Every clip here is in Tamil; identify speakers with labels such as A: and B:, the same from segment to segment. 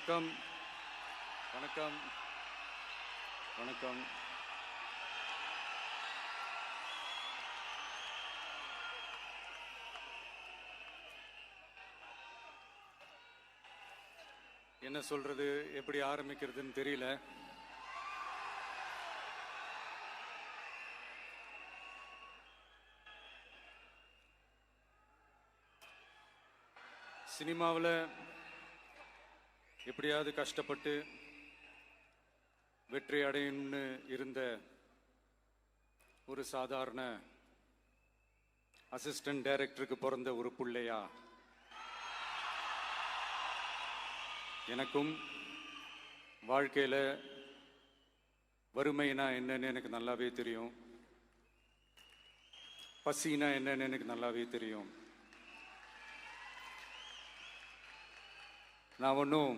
A: வணக்கம் வணக்கம் வணக்கம். என்ன சொல்றது, எப்படி ஆரம்பிக்கிறதுன்னு தெரியல. சினிமாவில் எப்படியாவது கஷ்டப்பட்டு வெற்றி அடையணும்னு இருந்த ஒரு சாதாரண அசிஸ்டன்ட் டைரக்டருக்கு பிறந்த ஒரு பிள்ளையா, எனக்கும் வாழ்க்கையில் வறுமைனா என்னன்னு எனக்கு நல்லாவே தெரியும், பசினா என்னன்னு எனக்கு நல்லாவே தெரியும். நான் ஒன்றும்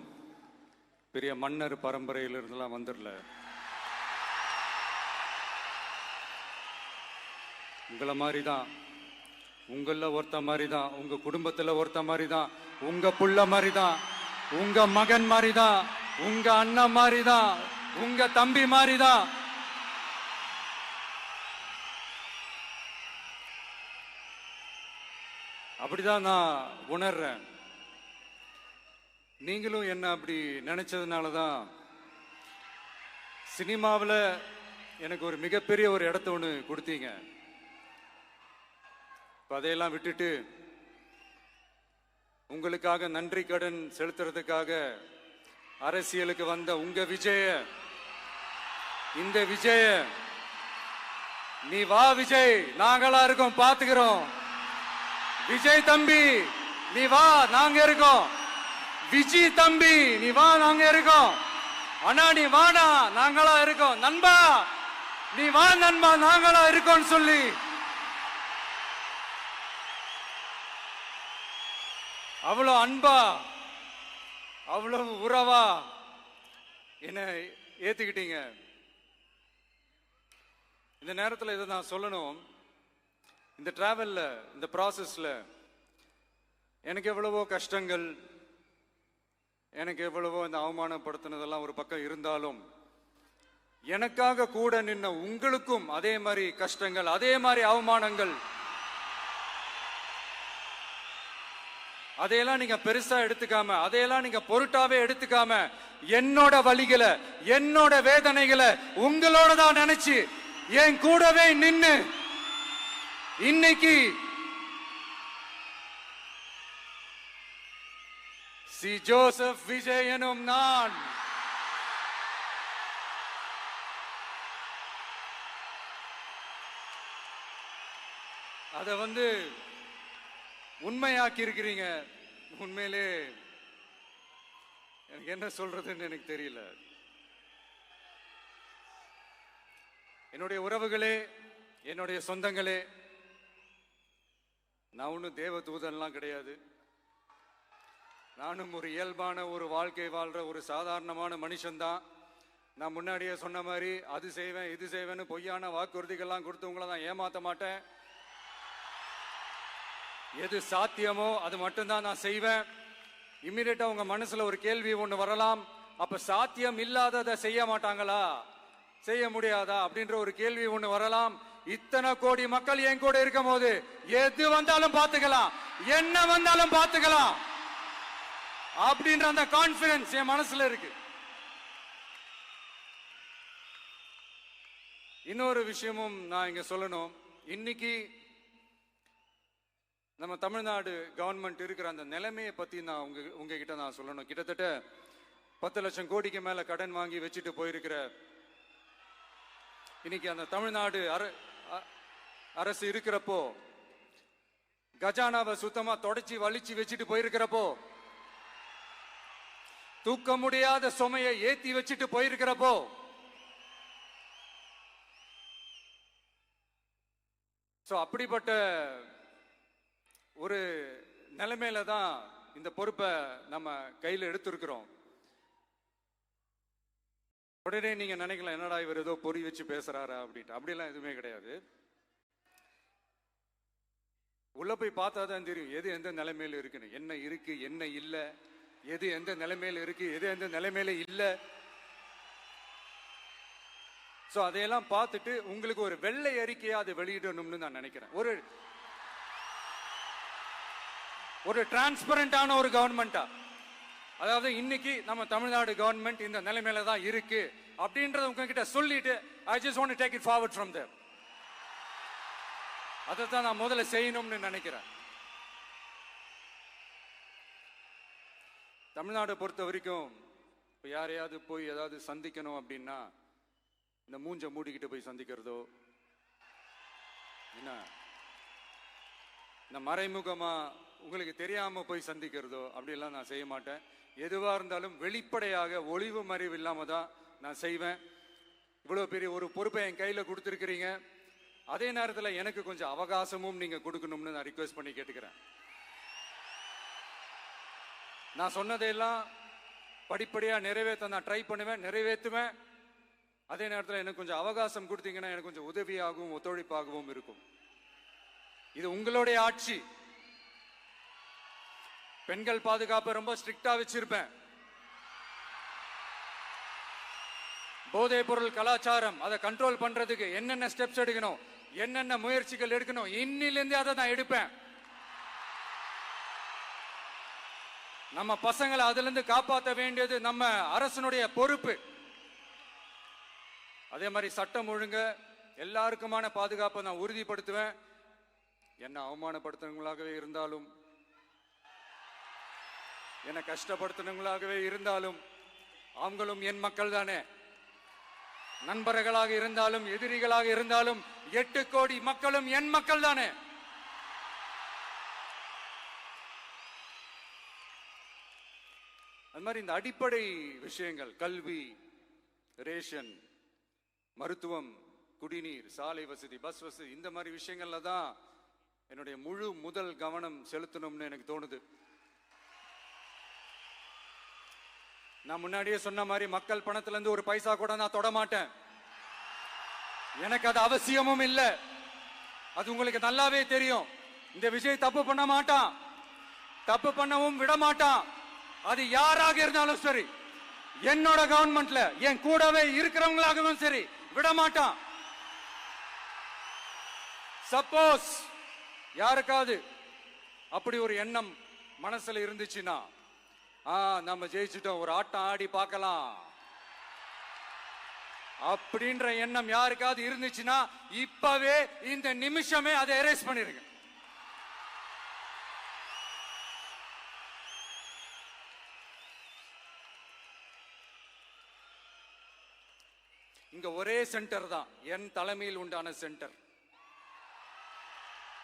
A: பெரிய மன்னர் பரம்பரையிலிருந்துலாம் வந்துடல. உங்களை மாதிரி தான், உங்களில் ஒருத்த மாதிரி தான், உங்க குடும்பத்தில் ஒருத்த மாதிரி தான், உங்க புள்ள மாதிரி தான், உங்க மகன் மாதிரி தான், உங்க அண்ணன் மாதிரி தான், உங்க தம்பி மாதிரி தான். அப்படிதான் நான் உணர்றேன். நீங்களும் என்ன அப்படி நினைச்சதுனால தான் சினிமாவில் எனக்கு ஒரு மிகப்பெரிய ஒரு இடத்த ஒன்று கொடுத்தீங்க. இப்போ அதையெல்லாம் விட்டுட்டு உங்களுக்காக நன்றி கடன் செலுத்துறதுக்காக அரசியலுக்கு வந்த உங்க விஜய, இந்த விஜய, நீ வா விஜய், நாங்களா இருக்கோம், பாத்துக்கிறோம். விஜய் தம்பி நீ வா, நாங்க இருக்கோம். விஜி தம்பி நீ வா, நாங்க இருக்கோம். அண்ணா நீ வாடா, நாங்களா இருக்கோம். நண்பா நீ வா நண்பா, நாங்களா இருக்கோம் சொல்லி அவ்வளவு அன்பா, அவ்வளவு உறவா என்ன ஏத்துக்கிட்டீங்க. இந்த நேரத்தில் இதை நான் சொல்லணும். இந்த டிராவல்ல, இந்த ப்ராசஸ்ல எனக்கு எவ்வளவோ கஷ்டங்கள், எனக்கு எவ்வளவோ இந்த அவமானப்படுத்தினதெல்லாம் ஒரு பக்கம் இருந்தாலும், எனக்காக கூட நின்ன உங்களுக்கும் அதே மாதிரி கஷ்டங்கள், அதே மாதிரி அவமானங்கள், அதையெல்லாம் நீங்க பெருசா எடுத்துக்காம, அதையெல்லாம் நீங்க பொருட்டாவே எடுத்துக்காம, என்னோட வலிகளை, என்னோட வேதனைகளை உங்களோட தான் நினைச்சு என் கூடவே நின்னு இன்னைக்கு சி ஜோசப் விஜய் எனும் நான் அதை உண்மையாக்கி இருக்கிறீங்க. உண்மையிலே எனக்கு என்ன சொல்றதுன்னு எனக்கு தெரியல. என்னுடைய உறவுகளே, என்னுடைய சொந்தங்களே, நான் ஒன்றும் தேவ தூதன்லாம் கிடையாது. நானும் ஒரு இயல்பான ஒரு வாழ்க்கை வாழ்ற ஒரு சாதாரணமான மனுஷன்தான். நான் முன்னாடியே சொன்ன மாதிரி அது செய்வேன் இது செய்வேன்னு பொய்யான வாக்குறுதிகள்லாம் கொடுத்தவங்கள தான் ஏமாத்த மாட்டேன். எது சாத்தியமோ அது மட்டும்தான் நான் செய்வேன். இம்மிடியட்டா உங்க மனசுல ஒரு கேள்வி ஒண்ணு வரலாம், அப்ப சாத்தியம் இல்லாததை செய்ய மாட்டாங்களா, செய்ய முடியாதா அப்படின்ற ஒரு கேள்வி ஒண்ணு வரலாம். இத்தனை கோடி மக்கள் என் கூட இருக்கும் போது எது வந்தாலும் பார்த்துக்கலாம், என்ன வந்தாலும் பார்த்துக்கலாம் அப்படின்ற அந்த கான்பிடன்ஸ் என் மனசுல இருக்கு. இன்னொரு விஷயமும் நான் இங்க சொல்லணும். இன்னைக்கு நம்ம தமிழ்நாடு கவர்மெண்ட் இருக்கிற அந்த நிலைமையை பத்தி நான் உங்ககிட்ட நான் சொல்லணும். கிட்டத்தட்ட 10 லட்சம் கோடிக்கு மேல கடன் வாங்கி வச்சுட்டு போயிருக்கிற இன்னைக்கு அந்த தமிழ்நாடு அரசு இருக்கிறப்போ, கஜானாவை சுத்தமா தொடச்சி வலிச்சு வச்சுட்டு போயிருக்கிறப்போ, தூக்க முடியாத சுமையை ஏத்தி வச்சுட்டு போயிருக்கிறப்போ, அப்படிப்பட்ட ஒரு நிலைமையில தான் இந்த பொறுப்பை நம்ம கையில் எடுத்திருக்கிறோம். உடனே நீங்க நினைக்கலாம், என்னடா இவர் ஏதோ பொறி வச்சு பேசுறாரா அப்படின்ட்டு. அப்படிலாம் எதுவுமே கிடையாது. உள்ள போய் பார்த்தா தான் தெரியும் எது எந்த நிலைமையில இருக்குன்னு, என்ன இருக்கு என்ன இல்லை, எது எந்த நிலைமையில இருக்கு, எது எந்த நிலைமையில இல்ல. சோ அதையெல்லாம் பார்த்துட்டு உங்களுக்கு ஒரு வெள்ளை அறிக்கையா அதை வெளியிடணும்னு நான் நினைக்கிறேன். ஒரு டிரான்ஸ்பரண்டான ஒரு கவர்மெண்டா, அதாவது இன்னைக்கு நம்ம தமிழ்நாடு கவர்மெண்ட் இந்த நிலைமையில தான் இருக்கு அப்படின்றத உங்ககிட்ட சொல்லிட்டு I just want to take it forward from there. அதை தான் நான் முதல்ல செய்யணும்னு நினைக்கிறேன். தமிழ்நாடு பொறுத்த வரைக்கும் இப்போ யாரையாவது போய் ஏதாவது சந்திக்கணும் அப்படின்னா இந்த மூஞ்ச மூடிக்கிட்டு போய் சந்திக்கிறதோ, என்ன இந்த மறைமுகமா உங்களுக்கு தெரியாம போய் சந்திக்கிறதோ அப்படியெல்லாம் நான் செய்ய மாட்டேன். எதுவா இருந்தாலும் வெளிப்படையாக ஒளிவு மறைவு இல்லாம தான் நான் செய்வேன். இவ்வளவு பெரிய ஒரு பொறுப்பை என் கையில கொடுத்துருக்கிறீங்க, அதே நேரத்தில் எனக்கு கொஞ்சம் அவகாசமும் நீங்க கொடுக்கணும்னு நான் ரிக்வெஸ்ட் பண்ணி கேட்டுக்கிறேன். நான் சொன்னதையெல்லாம் படிப்படியா நிறைவேற்ற நான் ட்ரை பண்ணுவேன், நிறைவேற்றுவேன். அதே நேரத்தில் எனக்கு கொஞ்சம் அவகாசம் கொடுத்தீங்கன்னா எனக்கு கொஞ்சம் உதவியாகவும் ஒத்துழைப்பாகவும் இருக்கும். இது உங்களுடைய ஆட்சி. பெண்கள் பாதுகாப்பை ரொம்ப ஸ்ட்ரிக்டா வச்சிருப்பேன். போதைப் பொருள் கலாச்சாரம் அதை கண்ட்ரோல் பண்றதுக்கு என்னென்ன ஸ்டெப்ஸ் எடுக்கணும், என்னென்ன முயற்சிகள் எடுக்கணும், இன்னிலிருந்தே அதை நான் எடுப்பேன். நம்ம பசங்களை அதுல இருந்து காப்பாற்ற வேண்டியது நம்ம அரசனுடைய பொறுப்பு. அதே மாதிரி சட்டம் ஒழுங்க எல்லாருக்குமான பாதுகாப்பை நான் உறுதிப்படுத்துவேன். என்ன அவமானப்படுத்தினவங்களாகவே இருந்தாலும், என்ன கஷ்டப்படுத்தினவங்களாகவே இருந்தாலும், அவங்களும் என் மக்கள் தானே. நண்பர்களாக இருந்தாலும் எதிரிகளாக இருந்தாலும் 8 கோடி மக்களும் என் மக்கள் தானே. அது மாதிரி இந்த அடிப்படை விஷயங்கள், கல்வி, ரேஷன், மருத்துவம், குடிநீர், சாலை வசதி, பஸ் வசதி, இந்த மாதிரி விஷயங்கள்ல தான் என்னுடைய முதல் கவனம் செலுத்தணும்னு எனக்கு தோணுது. நான் முன்னாடியே சொன்ன மாதிரி மக்கள் பணத்துல இருந்து ஒரு பைசா கூட நான் தொட மாட்டேன். எனக்கு அது அவசியமும் இல்லை. அது உங்களுக்கு நல்லாவே தெரியும். இந்த விஜய் தப்பு பண்ண மாட்டான், தப்பு பண்ணவும் விட மாட்டான். அது யாராக இருந்தாலும் சரி, என்னோட கவர்மெண்ட்ல என் கூடவே இருக்கிறவங்களாகவும் சரி, விட மாட்டான். சப்போஸ் யாருக்காவது அப்படி ஒரு எண்ணம் மனசுல இருந்துச்சுன்னா, நம்ம ஜெயிச்சிட்டோம், ஒரு ஆட்டம் ஆடி பார்க்கலாம் அப்படின்ற எண்ணம் யாருக்காவது இருந்துச்சுன்னா இப்பவே இந்த நிமிஷமே அதை எரேஸ் பண்ணிருங்க. இங்க ஒரே சென்டர் தான், என் தலைமையில் உண்டான சென்டர்.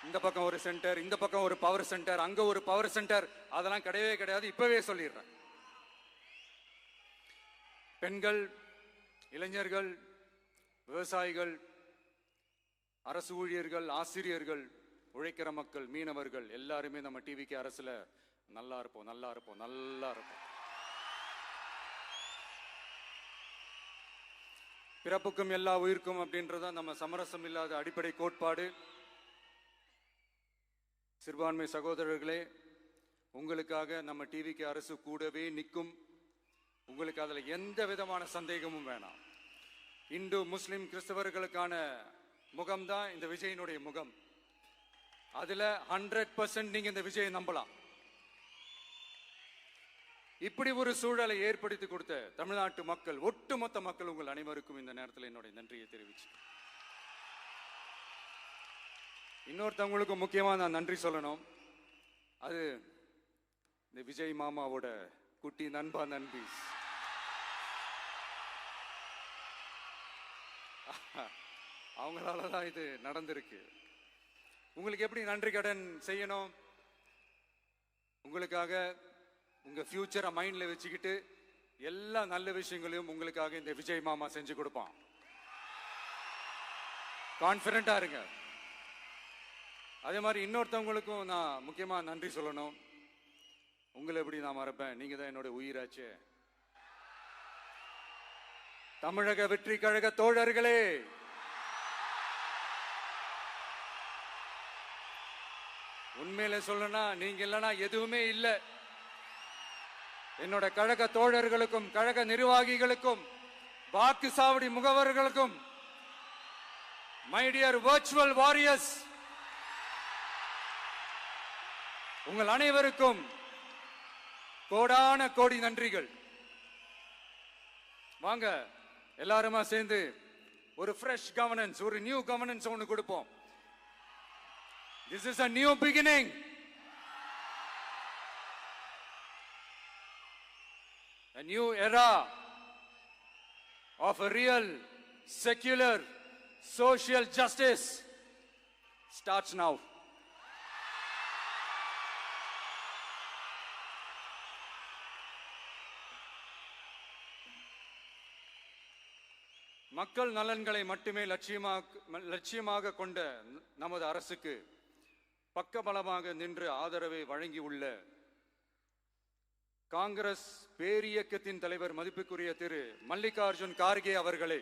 A: இந்த பக்கம் ஒரு சென்டர், இந்த பக்கம் ஒரு பவர் சென்டர், அங்க ஒரு பவர் சென்டர், அதெல்லாம் கிடையவே கிடையாது. இப்பவே சொல்லிடுறேன். பெண்கள், இளைஞர்கள், விவசாயிகள், அரசு ஊழியர்கள், ஆசிரியர்கள், உழைக்கிற மக்கள், மீனவர்கள் எல்லாருமே நம்ம டிவிக்கு அரசுல நல்லா இருப்போம், நல்லா இருப்போம், நல்லா இருப்போம். பிறப்புக்கும் எல்லா உயிர்க்கும் அப்படின்றத நம்ம சமரசம் இல்லாத அடிப்படை கோட்பாடு. சிறுபான்மை சகோதரர்களே, உங்களுக்காக நம்ம டிவிக்கு அரசு கூடவே நிற்கும். உங்களுக்கு அதுல எந்த விதமான சந்தேகமும் வேணாம். இந்து, முஸ்லிம், கிறிஸ்தவர்களுக்கான முகம்தான் இந்த விஜயினுடைய முகம். அதுல 100% நீங்க இந்த விஜயை நம்பலாம். இப்படி ஒரு சூழலை ஏற்படுத்தி கொடுத்த தமிழ்நாட்டு மக்கள், ஒட்டுமொத்த மக்கள், உங்கள் அனைவருக்கும் இந்த நேரத்தில் என்னுடைய நன்றியை தெரிவிச்சு, இன்னொருத்தவங்களுக்கு முக்கியமா நான் நன்றி சொல்லணும். அது இந்த விஜய் மாமாவோட குட்டி நண்பா, நண்பி. அவங்களாலதான் இது நடந்திருக்கு. உங்களுக்கு எப்படி நன்றி கடன் செய்யணும்? உங்களுக்காக உங்க ஃபியூச்சரை மைண்ட்ல வச்சுக்கிட்டு எல்லா நல்ல விஷயங்களையும் உங்களுக்காக இந்த விஜய் மாமா செஞ்சு கொடுப்பான். கான்பிடண்டா இருங்க. அதே மாதிரி இன்னொருத்தவங்களுக்கும் நான் முக்கியமா நன்றி சொல்லணும். உங்களை எப்படி நான் மறப்பேன்? நீங்க தான் என்னோட உயிராச்சே. தமிழக வெற்றி கழக தோழர்களே, உண்மையில சொல்லனா நீங்க இல்லைன்னா எதுவுமே இல்லை. என்னோட கழக தோழர்களுக்கும் கழக நிர்வாகிகளுக்கும் வாக்கு சாவடி முகவர்களுக்கும் மை டியர் வர்ச்சுவல் வாரியர்ஸ் உங்கள் அனைவருக்கும் கோடான கோடி நன்றிகள். வாங்க எல்லாருமா சேர்ந்து ஒரு ஃப்ரெஷ் கவர்னன்ஸ், ஒரு நியூ கவர்னன்ஸ் ஒன்னு கொடுப்போம். This is a new beginning. A new era of a real secular social justice starts now. மக்கள் நலன்களை மட்டுமே லட்சியமாக கொண்ட நமது அரசுக்கு பக்கபலமாக நின்று ஆதரவை வழங்கியுள்ள காங்கிரஸ் பேரியக்கத்தின் தலைவர் மதிப்புக்குரிய திரு மல்லிகார்ஜுன் கார்கே அவர்களே,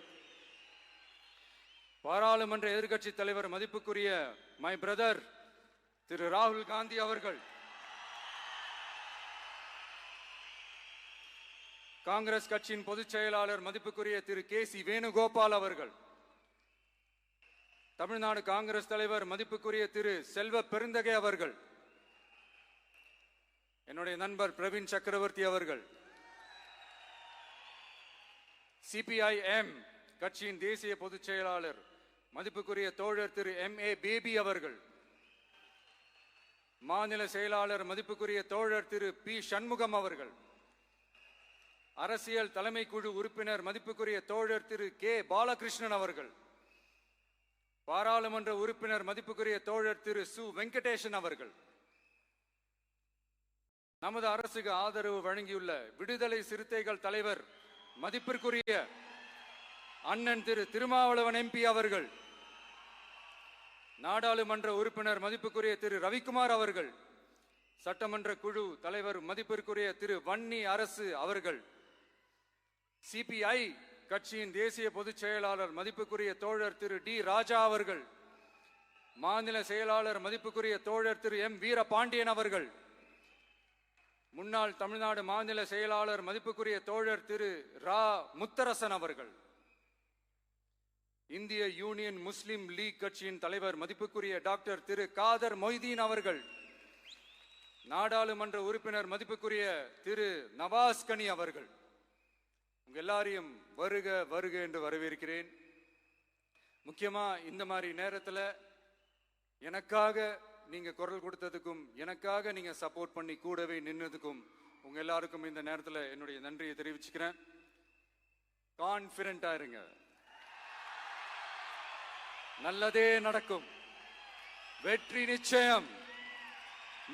A: பாராளுமன்ற எதிர்க்கட்சி தலைவர் மதிப்புக்குரிய மை பிரதர் திரு ராகுல் காந்தி அவர்கள், காங்கிரஸ் கட்சியின் பொதுச் செயலாளர் மதிப்புக்குரிய திரு கே.சி. வேணுகோபால் அவர்கள், தமிழ்நாடு காங்கிரஸ் தலைவர் மதிப்புக்குரிய திரு செல்வ பெருந்தகை அவர்கள், என்னுடைய நண்பர் பிரவீன் சக்கரவர்த்தி அவர்கள், சிபிஐஎம் கட்சியின் தேசிய பொதுச் செயலாளர் மதிப்புக்குரிய தோழர் திரு M.A. பேபி அவர்கள், மாநில செயலாளர் மதிப்புக்குரிய தோழர் திரு பி. சண்முகம் அவர்கள், அரசியல் தலைமை குழு உறுப்பினர் மதிப்புக்குரிய தோழர் திரு கே. பாலகிருஷ்ணன் அவர்கள், பாராளுமன்ற உறுப்பினர் மதிப்புக்குரிய தோழர் திரு சு. வெங்கடேசன் அவர்கள், நமது அரசுக்கு ஆதரவு வழங்கியுள்ள விடுதலை சிறுத்தைகள் தலைவர் மதிப்பிற்குரிய அண்ணன் திரு திருமாவளவன் MP அவர்கள், நாடாளுமன்ற உறுப்பினர் மதிப்புக்குரிய திரு ரவிக்குமார் அவர்கள், சட்டமன்ற குழு தலைவர் மதிப்பிற்குரிய திரு வன்னி அரசு அவர்கள், CPI கட்சியின் தேசிய பொதுச் செயலாளர் மதிப்புக்குரிய தோழர் திரு டி. ராஜா அவர்கள், மாநில செயலாளர் மதிப்புக்குரிய தோழர் திரு M. வீரபாண்டியன் அவர்கள், முன்னாள் தமிழ்நாடு மாநில செயலாளர் மதிப்புக்குரிய தோழர் திரு ரா. முத்தரசன் அவர்கள், இந்திய யூனியன் முஸ்லிம் லீக் கட்சியின் தலைவர் மதிப்புக்குரிய டாக்டர் திரு காதர் மொய்தீன் அவர்கள், நாடாளுமன்ற உறுப்பினர் மதிப்புக்குரிய திரு நவாஸ் கனி அவர்கள், உங்க எல்லாரையும் வருக வருக என்று வரவேற்கிறேன். முக்கியமா இந்த மாதிரி நேரத்தில் எனக்காக நீங்க குரல் கொடுத்ததுக்கும் எனக்காக நீங்க சப்போர்ட் பண்ணி கூடவே நின்னதுக்கும் உங்க எல்லாருக்கும் இந்த நேரத்தில் என்னுடைய நன்றியை தெரிவிச்சுக்கிறேன். கான்பிடண்டா இருங்க, நல்லதே நடக்கும், வெற்றி நிச்சயம்.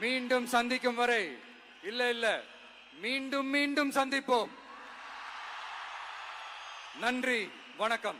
A: மீண்டும் சந்திக்கும் வரை இல்ல மீண்டும் மீண்டும் சந்திப்போம். நன்றி, வணக்கம்.